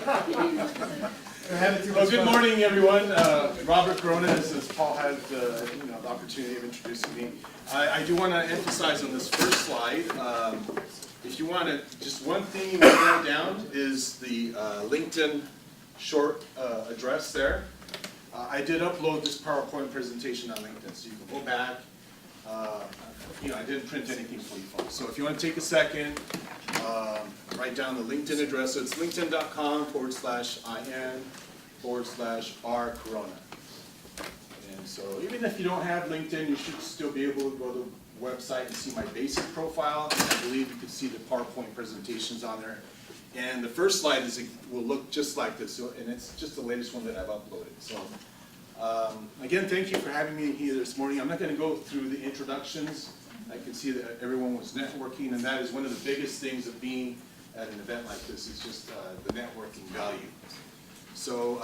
Well, good morning, everyone. Robert Corona, as Paul had the opportunity of introducing me. I do want to emphasize on this first slide, if you want to, just one thing you want to write down is the LinkedIn short address there. I did upload this PowerPoint presentation on LinkedIn, so you can go back. I didn't print anything for you folks. So if you want to take a second, write down the LinkedIn address. So it's linkedin.com/in/R Corona. And so even if you don't have LinkedIn, you should still be able to go to the website and see my basic profile. I believe you can see the PowerPoint presentations on there. And the first slide will look just like this, and it's just the latest one that I've uploaded. So again, thank you for having me here this morning. I'm not going to go through the introductions. I can see that everyone was networking, and that is one of the biggest things of being at an event like this, is just the networking value. So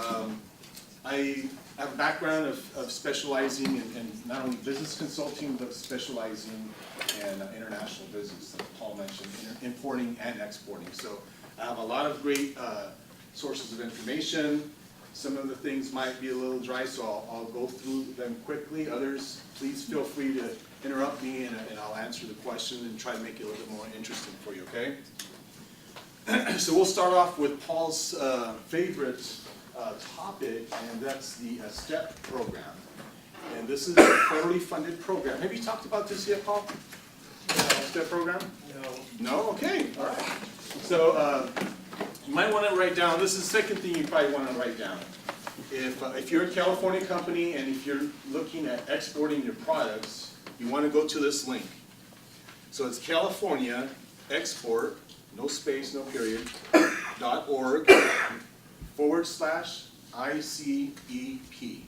I have a background of specializing in not only business consulting, but specializing in international business, like Paul mentioned, importing and exporting. So I have a lot of great sources of information. Some of the things might be a little dry, so I'll go through them quickly. Others, please feel free to interrupt me, and I'll answer the question and try to make it a little bit more interesting for you, okay? So we'll start off with Paul's favorite topic, and that's the STEP program. And this is a federally funded program. Have you talked about this yet, Paul? No. STEP program? No. No? Okay, all right. So you might want to write down, this is the second thing you probably want to write down. If you're a California company and if you're looking at exporting your products, you want to go to this link. So it's California export, no space, no period, .org/ICEP.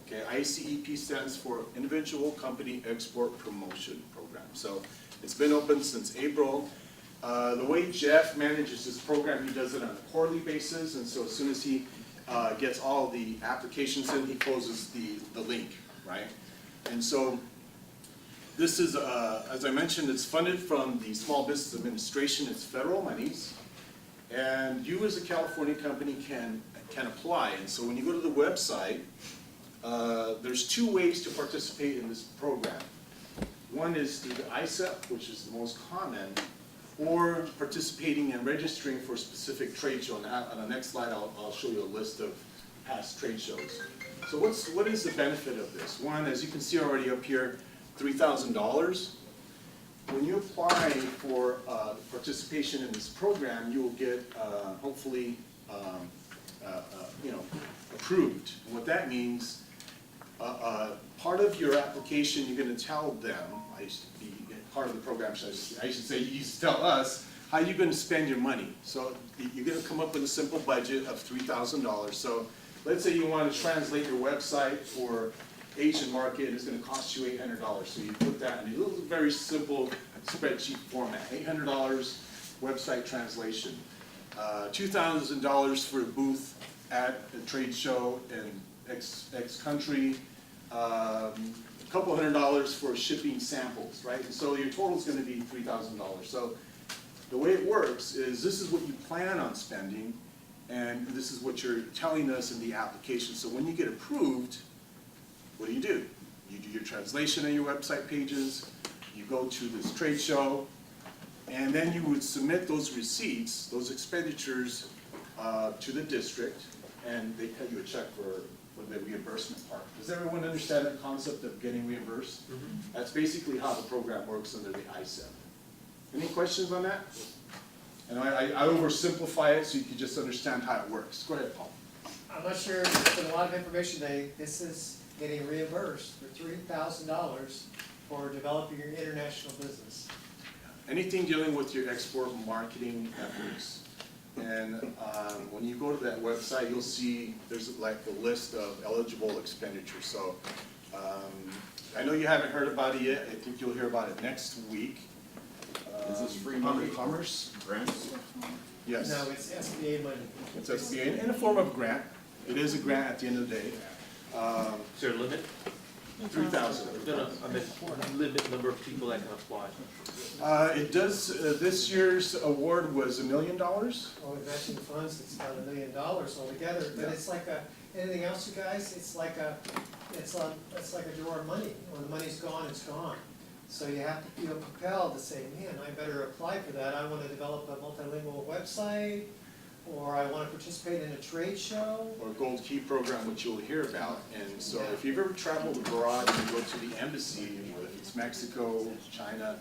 Okay, ICEP stands for Individual Company Export Promotion Program. So it's been open since April. The way Jeff manages this program, he does it on a quarterly basis, and so as soon as he gets all the applications in, he closes the link, right? And so this is, as I mentioned, it's funded from the Small Business Administration. It's federal monies, and you as a California company can apply. And so when you go to the website, there's two ways to participate in this program. One is through the ICEP, which is the most common, or participating and registering for a specific trade show. And on the next slide, I'll show you a list of past trade shows. So what is the benefit of this? One, as you can see already up here, $3,000. When you apply for participation in this program, you will get hopefully approved. And what that means, part of your application, you're going to tell them, part of the program, I should say, you used to tell us how you're going to spend your money. So you're going to come up with a simple budget of $3,000. So let's say you want to translate your website for Asian market, and it's going to cost you $800. So you put that in a little very simple spreadsheet format. $800 website translation. $2,000 for a booth at a trade show in X country. A couple $100 for shipping samples, right? And so your total is going to be $3,000. So the way it works is this is what you plan on spending, and this is what you're telling us in the application. So when you get approved, what do? You do your translation on your website pages, you go to this trade show, and then you would submit those receipts, those expenditures to the district, and they cut you a check for the reimbursement part. Does everyone understand the concept of getting reimbursed? Mm-hmm. That's basically how the program works under the ICEP. Any questions on that? And I oversimplify it so you can just understand how it works. Go ahead, Paul. I'm not sure, there's been a lot of information today. This is getting reimbursed for $3,000 for developing your international business. Anything dealing with your export marketing efforts. And when you go to that website, you'll see there's like a list of eligible expenditures. So I know you haven't heard about it yet. I think you'll hear about it next week. Is this free Department money? of Commerce? Grants? Yes. No, it's SBA money. It's SBA in a form of grant. It is a grant at the end of the day. Is there a limit? 3,000. No, I meant limit number of people that can apply. It does, this year's award was $1 million. Well, with matching funds, it's about $1 million altogether, but Yeah. it's like anything else, you guys, it's like a drawer of money. When the money's gone, it's gone. So you have to feel compelled to say, man, I better apply for that. I want to develop a multilingual website, or I want to participate in a trade show. Or Gold Key program, which you'll hear about. And so Yeah. if you've ever traveled abroad and you go to the embassy, whether it's Mexico, China,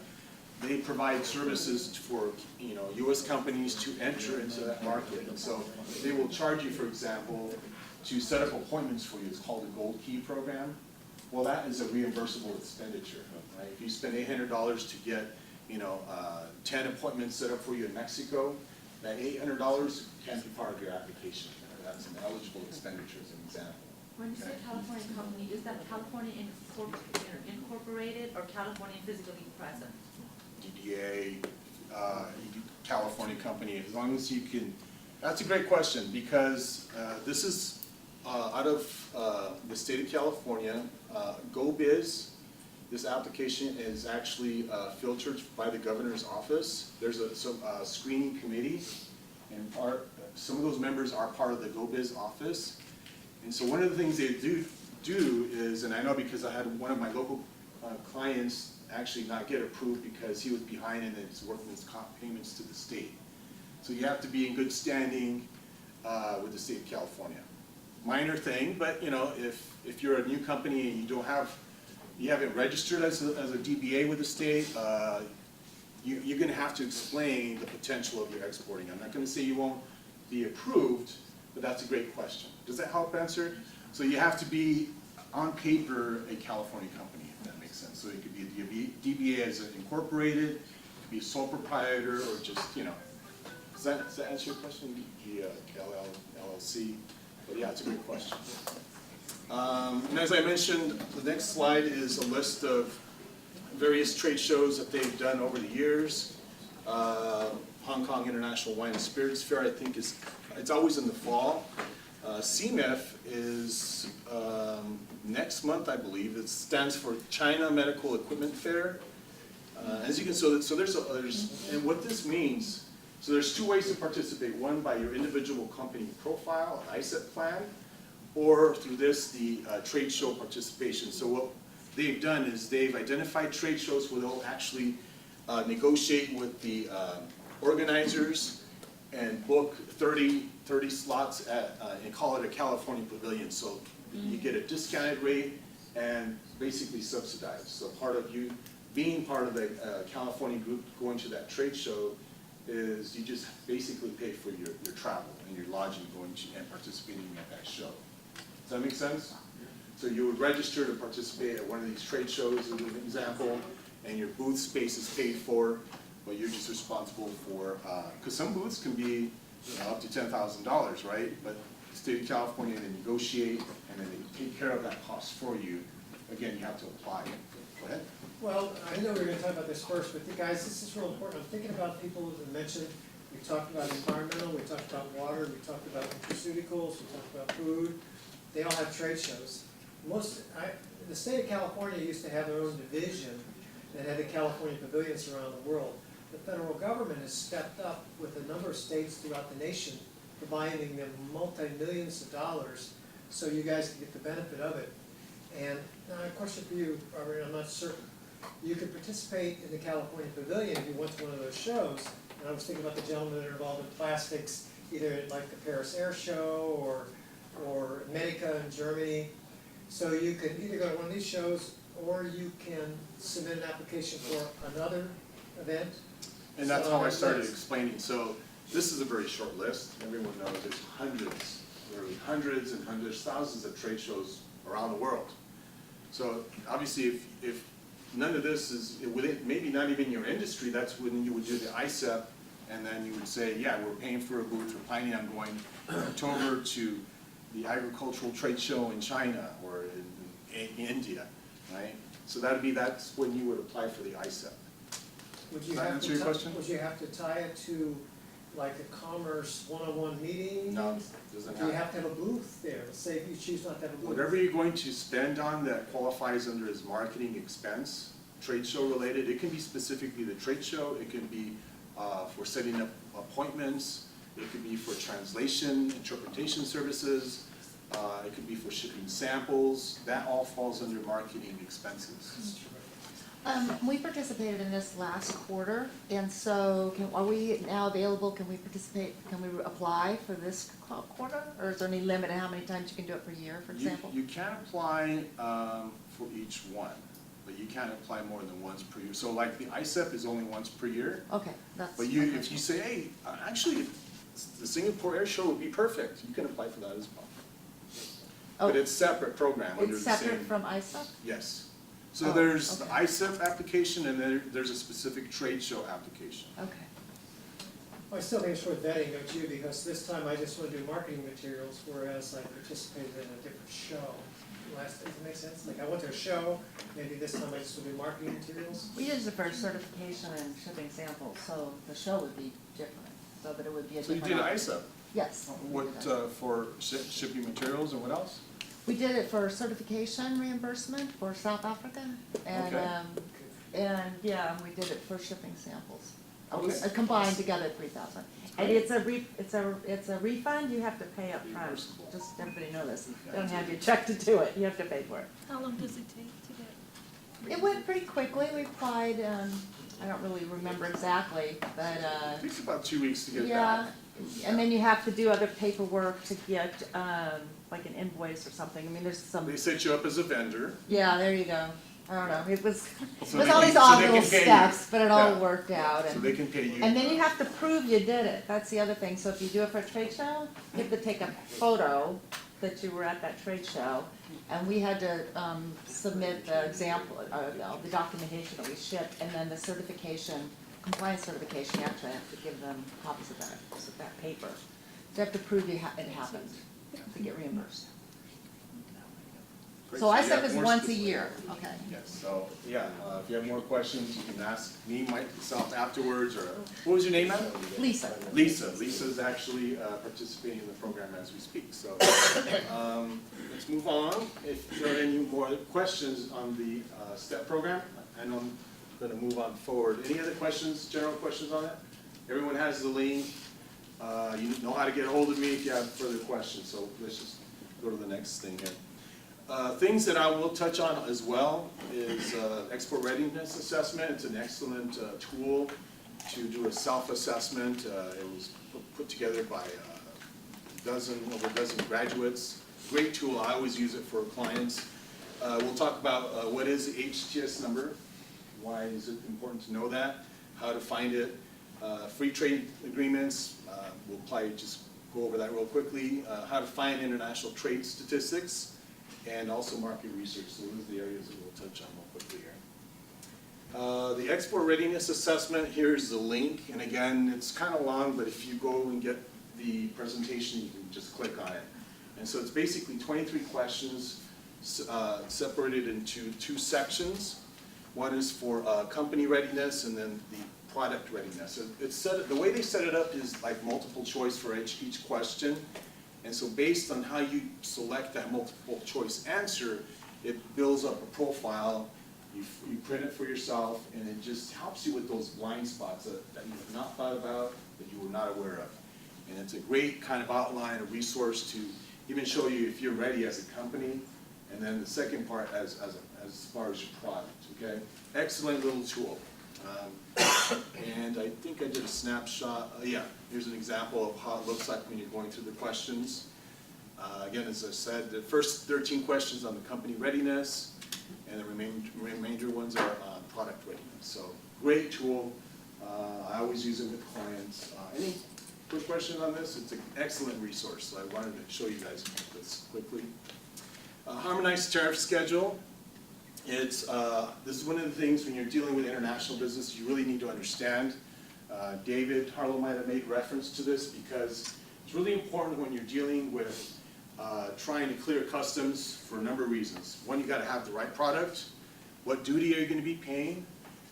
they provide services for, US companies to enter into that market. And so they will charge you, for example, to set up appointments for you. It's called a Gold Key program. Well, that is a reimbursable expenditure, right? If you spend $800 to get, 10 appointments set up for you in Mexico, that $800 can't be part of your application. That's an eligible expenditure as an example. When you say California company, is that California incorporated or California physically present? DDA, California company, as long as you can, that's a great question, because this is out of the state of California. GoBiz, this application is actually filtered by the governor's office. There's some screening committee, and some of those members are part of the GoBiz office. And so one of the things they do is, and I know because I had one of my local clients actually not get approved because he was behind in his workman's comp payments to the state. So you have to be in good standing with the state of California. Minor thing, but if you're a new company and you haven't registered as a DBA with the state, you're going to have to explain the potential of your exporting. I'm not going to say you won't be approved, but that's a great question. Does that help answer? So you have to be on paper a California company, if that makes sense. So it could be a DBA as an incorporated, it could be a sole proprietor, or just Does that answer your question? The LLC. But yeah, it's a good question. And as I mentioned, the next slide is a list of various trade shows that they've done over the years. Hong Kong International Wine and Spirits Fair, I think, it's always in the fall. CMEF is next month, I believe. It stands for China Medical Equipment Fair. As you can see, so there's and what this means. So there's two ways to participate. One, by your individual company profile, an ISEP plan, or through the trade show participation. So what they've done is they've identified trade shows where they'll actually negotiate with the organizers and book 30 slots and call it a California pavilion. So you get a discounted rate and basically subsidized. So part of you being part of the California group going to that trade show is you just basically pay for your travel and your lodging going to and participating at that show. Does that make sense? So you would register to participate at one of these trade shows, as an example, and your booth space is paid for, but you're just responsible for, because some booths can be up to $10,000, right? But the state of California, they negotiate and then they take care of that cost for you. Again, you have to apply it. Go ahead. Well, I know we were going to talk about this first, but guys, this is real important. I'm thinking about people that mentioned, we talked about environmental, we talked about water, we talked about nutraceuticals, we talked about food. They all have trade shows. The state of California used to have their own division that had the California pavilions around the world. The federal government has stepped up with a number of states throughout the nation, providing them multi-millions of dollars so you guys can get the benefit of it. And now a question for you, Robert, I'm not certain. You could participate in the California Pavilion if you went to one of those shows. And I was thinking about the gentlemen that are involved in plastics, either at like the Paris Air Show or Medica in Germany. So you could either go to one of these shows or you can submit an application for another event. And that's how I started explaining. So this is a very short list. Everyone knows there's hundreds, literally hundreds and hundreds, thousands of trade shows around the world. So obviously if none of this is within, maybe not even your industry, that's when you would do the ISEP, and then you would say, yeah, we're paying for a booth, we're planning on going in October to the agricultural trade show in China or in India, right? So that's when you would apply for the ISEP. Would you Does that have answer to your question? Would you have to tie it to like a commerce one-on-one meeting? No, doesn't Do you have. have to have a booth there? Let's say if you choose not to have a booth. Whatever you're going to spend on that qualifies under as marketing expense, trade show related, it can be specifically the trade show, it can be for setting up appointments, it could be for translation, interpretation services, it could be for shipping samples, that all falls under marketing expenses. We participated in this last quarter, and so are we now available, can we participate, can we apply for this quarter? Or is there any limit on how many times you can do it per year, for example? You can apply for each one, but you can't apply more than once per year. So like the ISEP is only once per year, Okay, that's. but if you say, hey, actually, the Singapore Air Show would be perfect, you can apply for that as well. But Oh, it's separate program under the it's same. separate from ISA? Yes. So Oh, there's the okay. ISEP application and then there's a specific trade show application. Okay. I still think it's worth vetting, don't you, because this time I just want to do marketing materials, whereas I participated in a different show. Does that make sense? Like I went to a show, maybe this time I just want to do marketing materials. We use it for certification and shipping samples, so the show would be different, so that it would be a So you different. did ISEP, Yes. we what, did that. for shipping materials and what else? We did it for certification reimbursement for South Africa, and, Okay. and, yeah, we did it for shipping samples. Okay. Combined together, 3,000. And great. it's a refund, you have to pay up front. Reimbursable. Just everybody know this, you don't have your check to do it, you have to pay for it. How long does it take to get? It went pretty quickly, we applied, I don't really remember exactly, but, It takes about 2 weeks to get yeah. back. And then you have to do other paperwork to get, like an invoice or something, I mean, there's some, They set you up as a vendor. yeah, there you go. I don't know, it was So all they these can- odd so they little can pay you. steps, but it all Yeah. worked out. So And they can pay you. and then you have to prove you did it, that's the other thing. So if you do it for a trade show, you have to take a photo that you were at that trade show. And we had to submit the example, the documentation that we shipped, and then the certification, compliance certification, you actually have to give them copies of that paper. You have to prove it happened to get reimbursed. Great. So you ISEP have is more once a specific- year, okay. Yes, so, yeah, if you have more questions, you can ask me, myself afterwards, or, what was your name, ma'am? Lisa. Lisa's actually participating in the program as we speak, so, let's move on. If there are any more questions on the STEP program, I know I'm gonna move on forward. Any other questions, general questions on it? Everyone has the link, you know how to get a hold of me if you have further questions, so let's just go to the next thing here. Things that I will touch on as well is export readiness assessment. It's an excellent tool to do a self-assessment. It was put together by over a dozen graduates. Great tool, I always use it for clients. We'll talk about what is the HTS number, why is it important to know that, how to find it, free trade agreements, we'll probably just go over that real quickly, how to find international trade statistics, and also market research. So those are the areas that we'll touch on real quickly here. The export readiness assessment, here's the link, and again, it's kind of long, but if you go and get the presentation, you can just click on it. And so it's basically 23 questions separated into 2 sections. One is for company readiness, and then the product readiness. So it's the way they set it up is like multiple choice for each question. And so based on how you select that multiple choice answer, it builds up a profile, you print it for yourself, and it just helps you with those blind spots that you have not thought about, that you were not aware of. And it's a great kind of outline, a resource to even show you if you're ready as a company, and then the second part as far as your product, okay? Excellent little tool. And I think I did a snapshot, yeah, here's an example of how it looks like when you're going through the questions. Again, as I said, the first 13 questions on the company readiness, and the remainder ones are on product readiness. So, great tool, I always use it with clients. Any quick questions on this? It's an excellent resource, so I wanted to show you guys this quickly. Harmonized tariff schedule. This is one of the things when you're dealing with international business you really need to understand. David Harlow might have made reference to this because it's really important when you're dealing with trying to clear customs for a number of reasons. One, you got to have the right product. What duty are you going to be paying?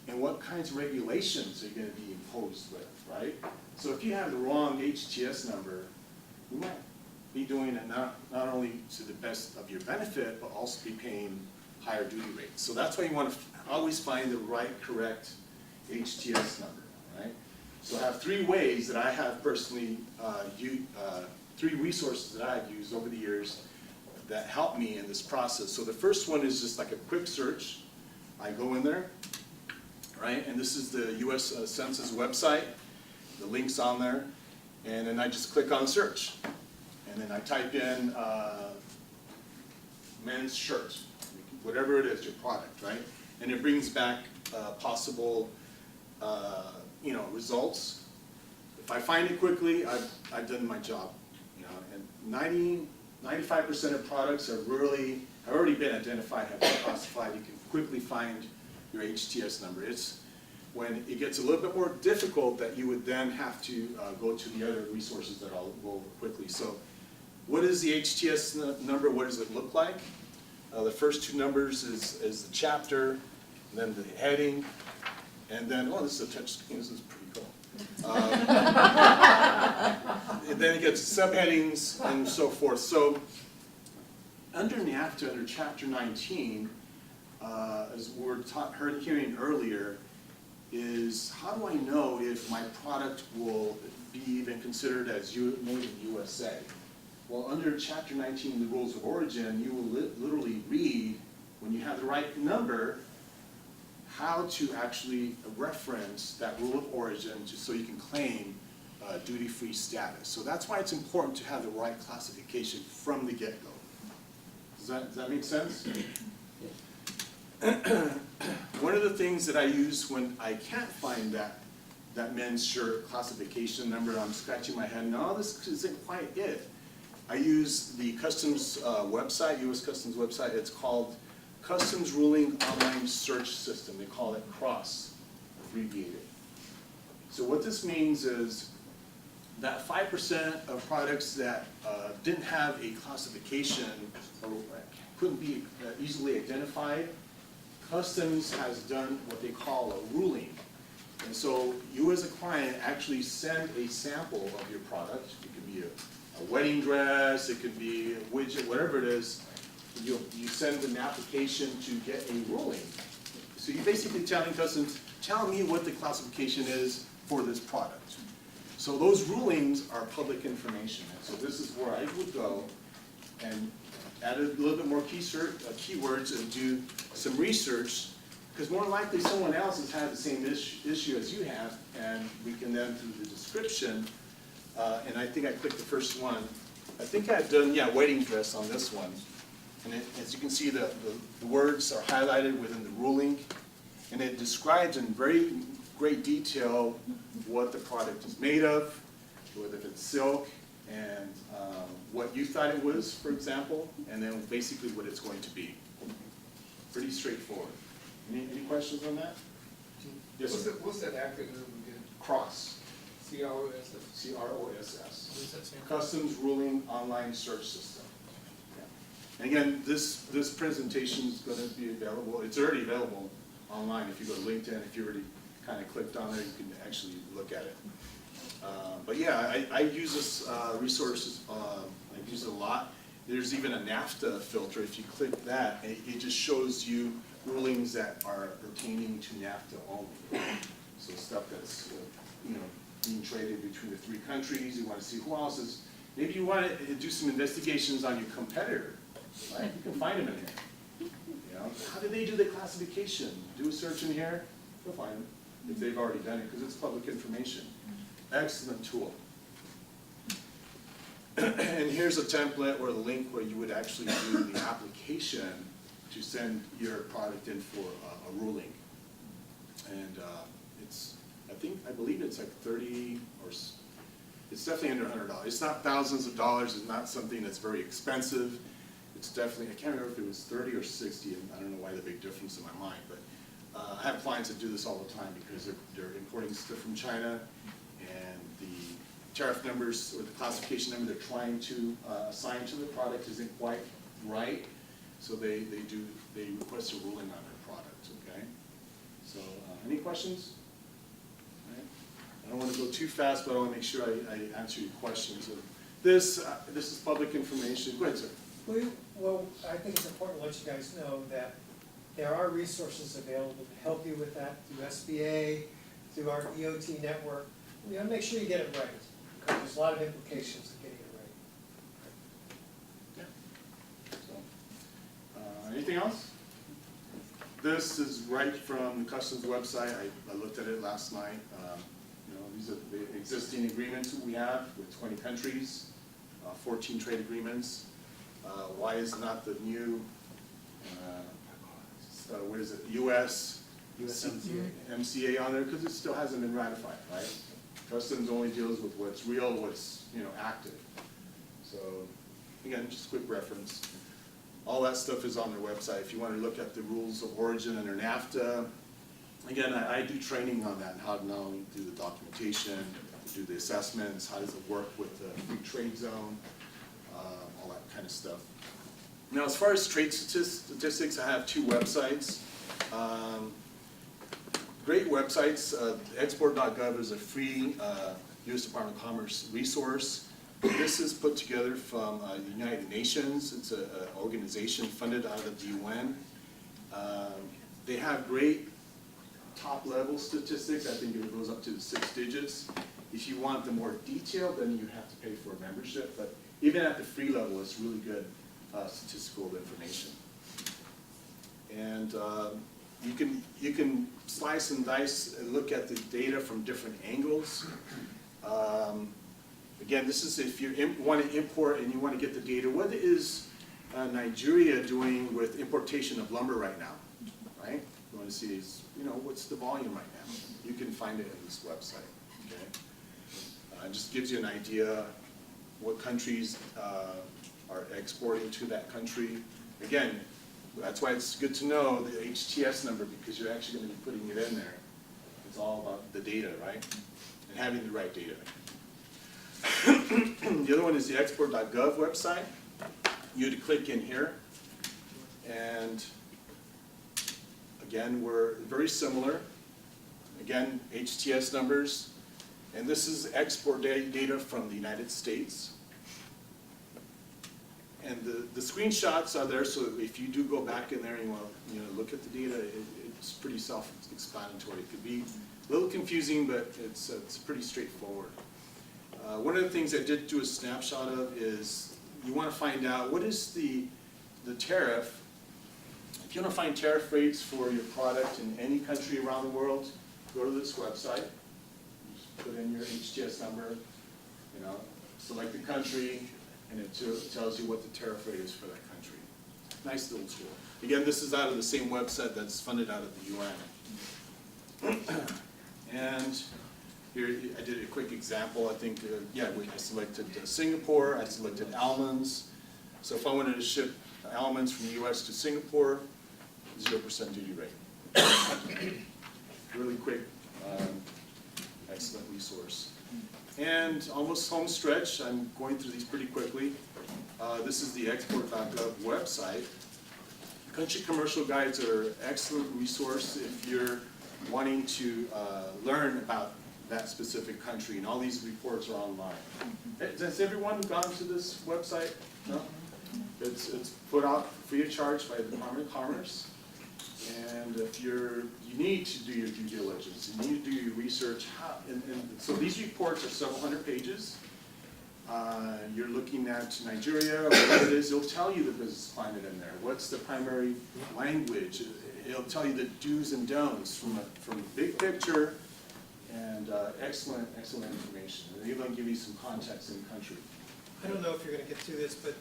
and what kinds of regulations are you gonna be imposed with, right? So if you have the wrong HTS number, you might be doing it not only to the best of your benefit, but also be paying higher duty rates. So that's why you want to always find the right, correct HTS number, right? So I have three ways that I have personally, three resources that I've used over the years that help me in this process. So the first one is just like a quick search. I go in there, right? And this is the US Census website. The link's on there. And then I just click on search. And then I type in men's shirt, whatever it is, your product, right? And it brings back possible, results. If I find it quickly, I've done my job, And 95% of products have already been identified, have been classified. You can quickly find your HTS number. It's when it gets a little bit more difficult that you would then have to go to the other resources that I'll go over quickly. So what is the HTS number? What does it look like? The first two numbers is the chapter, and then the heading, and then, oh, this is a touch screen. This is pretty cool. And then it gets subheadings and so forth. So under NAFTA, under Chapter 19, as we were hearing earlier, is how do I know if my product will be even considered as made in USA? Well, under Chapter 19, the Rules of Origin, you will literally read, when you have the right number, how to actually reference that rule of origin so you can claim duty-free status. So that's why it's important to have the right classification from the get-go. Does that make sense? One of the things that I use when I can't find that men's shirt classification number, I'm scratching my head, no, this isn't quite it. I use the Customs website, U.S. Customs website. It's called Customs Ruling Online Search System. They call it CROSS, abbreviated. So what this means is that 5% of products that didn't have a classification or couldn't be easily identified, Customs has done what they call a ruling. And so you as a client actually send a sample of your product. It could be a wedding dress, it could be a widget, whatever it is. You send an application to get a ruling. So you're basically telling Customs, tell me what the classification is for this product. So those rulings are public information. And so this is where I would go and add a little bit more keywords and do some research, because more likely someone else has had the same issue as you have, and we can then, through the description, and I think I clicked the first one. I think I've done, wedding dress on this one. And as you can see, the words are highlighted within the ruling, and it describes in very great detail what the product is made of, whether it's silk, and what you thought it was, for example, and then basically what it's going to be. Pretty straightforward. Any questions on that? Yes, sir. What's that acronym again? CROSS. CROSS? C-R-O-S-S. What does that stand for? Customs Ruling Online Search System. Yeah. And again, this presentation is going to be available. It's already available online. If you go to LinkedIn, if you already kind of clicked on it, you can actually look at it. But yeah, I use this resources. I use it a lot. There's even a NAFTA filter. If you click that, it just shows you rulings that are pertaining to NAFTA only. So stuff that's being traded between the three countries. You want to see who else is. Maybe you want to do some investigations on your competitor. Right? You can find them in here. How do they do the classification? Do a search in here. You'll find them if they've already done it, because it's public information. Excellent tool. And here's a template or the link where you would actually do the application to send your product in for a ruling. And I believe it's like 30 or it's definitely under $100. It's not thousands of dollars. It's not something that's very expensive. It's definitely, I can't remember if it was 30 or 60. And I don't know why the big difference in my mind, but I have clients that do this all the time because they're importing stuff from China, and the tariff numbers or the classification number they're trying to assign to the product isn't quite right, so they request a ruling on their product. Okay, So, any questions? All right. I don't want to go too fast, but I want to make sure I answer your questions. This is public information. Go ahead, sir. Well, I think it's important to let you guys know that there are resources available to help you with that through SBA, through our EOT network. We gotta make sure you get it right, because there's a lot of implications of getting it right. So, anything else? This is right from the Customs website. I looked at it last night. You know, these are the existing agreements that we have with 20 countries, 14 trade agreements. Why is not the new, what is it, US MCA on there? Because it still hasn't been ratified, right? Customs only deals with what's real, what's, you know, active. So, again, just a quick reference. All that stuff is on their website. If you want to look at the rules of origin under NAFTA, again, I do training on that, how to not only do the documentation, do the assessments, how does it work with the free trade zone, all that kind of stuff. Now, as far as trade statistics, I have 2 websites. Great websites. Export.gov is a free U.S. Department of Commerce resource. This is put together from the United Nations. It's an organization funded out of the UN. They have great top-level statistics. I think it goes up to the 6 digits. If you want the more detailed, then you have to pay for a membership. But even at the free level, it's really good statistical information. And you can slice and dice and look at the data from different angles. Again, this is if you want to import and you want to get the data. What is Nigeria doing with importation of lumber right now? Right? You want to see is, you know, what's the volume right now? You can find it in this website. Okay. It just gives you an idea what countries are exporting to that country. Again, that's why it's good to know the HTS number, because you're actually going to be putting it in there. It's all about the data, right? And having the right data. The other one is the export.gov website. You'd click in here, and again, we're very similar. Again, HTS numbers, and this is export data from the United States. And the screenshots are there, so if you do go back in there and you want to look at the data, it's pretty self-explanatory. It could be a little confusing, but it's pretty straightforward. One of the things I did do a snapshot of is you want to find out what is the tariff. If you want to find tariff rates for your product in any country around the world, go to this website. Just put in your HTS number, you know, select the country, and it tells you what the tariff rate is for that country. Nice little tool. Again, this is out of the same website that's funded out of the UN. And here I did a quick example. I think, I selected Singapore. I selected almonds. So if I wanted to ship almonds from the U.S. to Singapore, 0% duty rate. Really quick, excellent resource. And almost home stretch. I'm going through these pretty quickly. This is the export.gov website. Country commercial guides are an excellent resource if you're wanting to learn about that specific country, and all these reports are online. Has everyone gone to this website? No? It's put out free of charge by the Department of Commerce. And if you need to do your due diligence, you need to do your research. And so these reports are several hundred pages. You're looking at Nigeria, what it is, it'll tell you the business climate in there. What's the primary language? It'll tell you the do's and don'ts from a big picture, and excellent information. And it'll give you some context in the country. I don't know if you're gonna get through this, but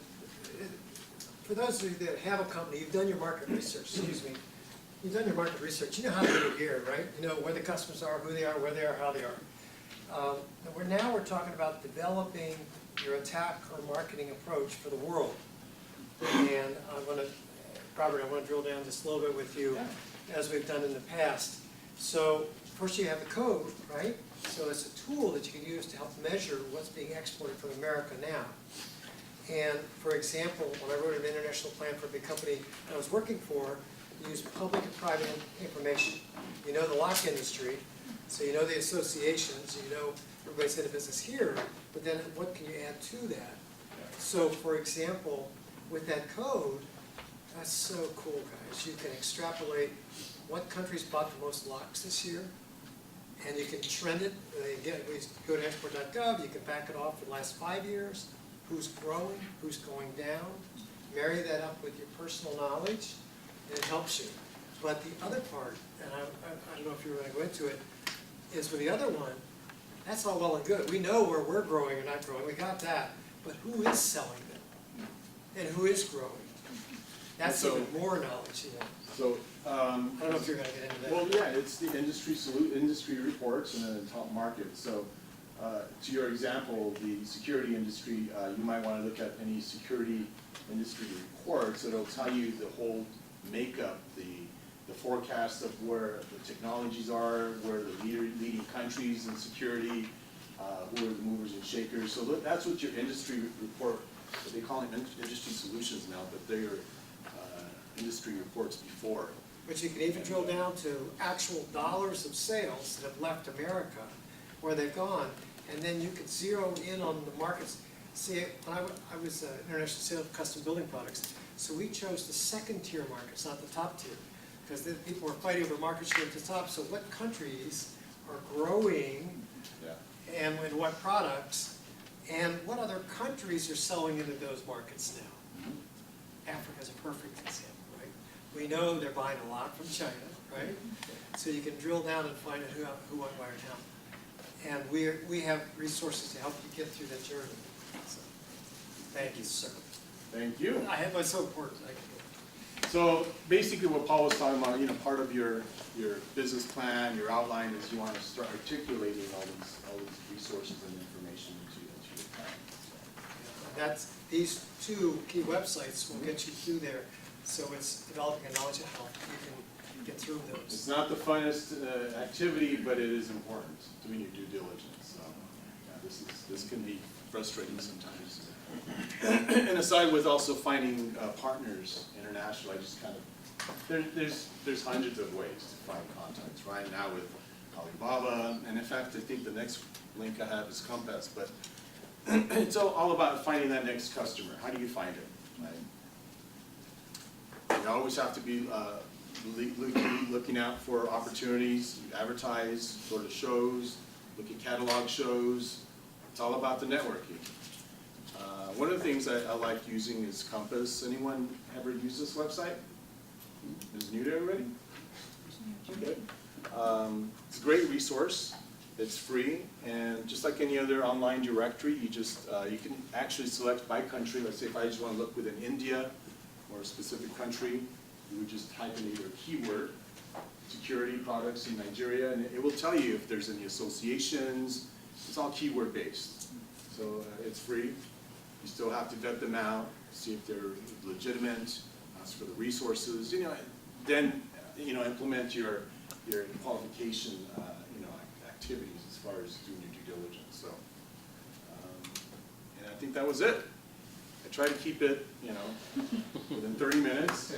for those of you that have a company, you've done your market research, excuse me. You've done your market research, you know how to do it here, right? You know where the customers are, who they are, where they are, how they are. And now we're talking about developing your attack or marketing approach for the world. And Robert, I want to drill down just a little bit with you, as we've done in the past. So first you have the code, right? So it's a tool that you can use to help measure what's being exported from America now. And for example, when I wrote an international plan for a big company I was working for, use public and private information. You know the lock industry, so you know the associations, you know everybody's in a business here, but then what can you add to that? So for example, with that code, that's so cool, guys. You can extrapolate what countries bought the most locks this year, and you can trend it. Again, we go to export.gov, you can back it off for the last 5 years, who's growing, who's going down, marry that up with your personal knowledge, and it helps you. But the other part, and I don't know if you were going to go into it, is with the other one, that's all well and good. We know where we're growing or not growing, we got that. But who is selling them? And who is growing? That's So- even more knowledge, you know. So, I don't know if you're going to get into that. well, yeah, it's the industry reports and then the top market. So, to your example, the security industry, you might want to look at any security industry reports. It'll tell you the whole makeup, the forecast of where the technologies are, where the leading countries in security, who are the movers and shakers. So that's what your industry report, they call them industry solutions now, but they are industry reports before. But you can even drill down to actual dollars of sales that have left America, where they've gone, and then you could zero in on the markets. See, when I was international sales of custom building products, so we chose the second tier markets, not the top tier, because then people were fighting over market share at the top. So what countries are growing, Yeah. and with what products, and what other countries are selling into those markets now? Africa's a perfect example, right? We know they're buying a lot from China, right? So you can drill down and find out who, what, where, and how. And we have resources to help you get through that journey. So, thank you, sir. Thank you. I have what's so important. So basically what Paul was talking about, part of your business plan, your outline is you want to start articulating all these resources and information into your plan. That's, these two key websites will get you through there. So it's developing a knowledge of how you can get through It's those. not the funnest activity, but it is important, doing your due diligence. So yeah, this can be frustrating sometimes. And aside with also finding partners international, I just kind of, there's hundreds of ways to find contacts right now with Alibaba, and in fact I think the next link I have is Compass, but it's all about finding that next customer. How do you find it, right? You always have to be looking out for opportunities, you advertise, go to shows, look at catalog shows. It's all about the networking. One of the things I like using is Compass. Anyone ever use this website? Is it new to everybody? Okay. It's a great resource. It's free, and just like any other online directory, you can actually select by country. Let's say if I just want to look within India or a specific country, you would just type in either a keyword, security products in Nigeria, and it will tell you if there's any associations. It's all keyword based, so it's free. You still have to vet them out, see if they're legitimate, ask for the resources, then implement your qualification activities as far as doing your due diligence. So, and I think that was it. I try to keep it, within 30 minutes.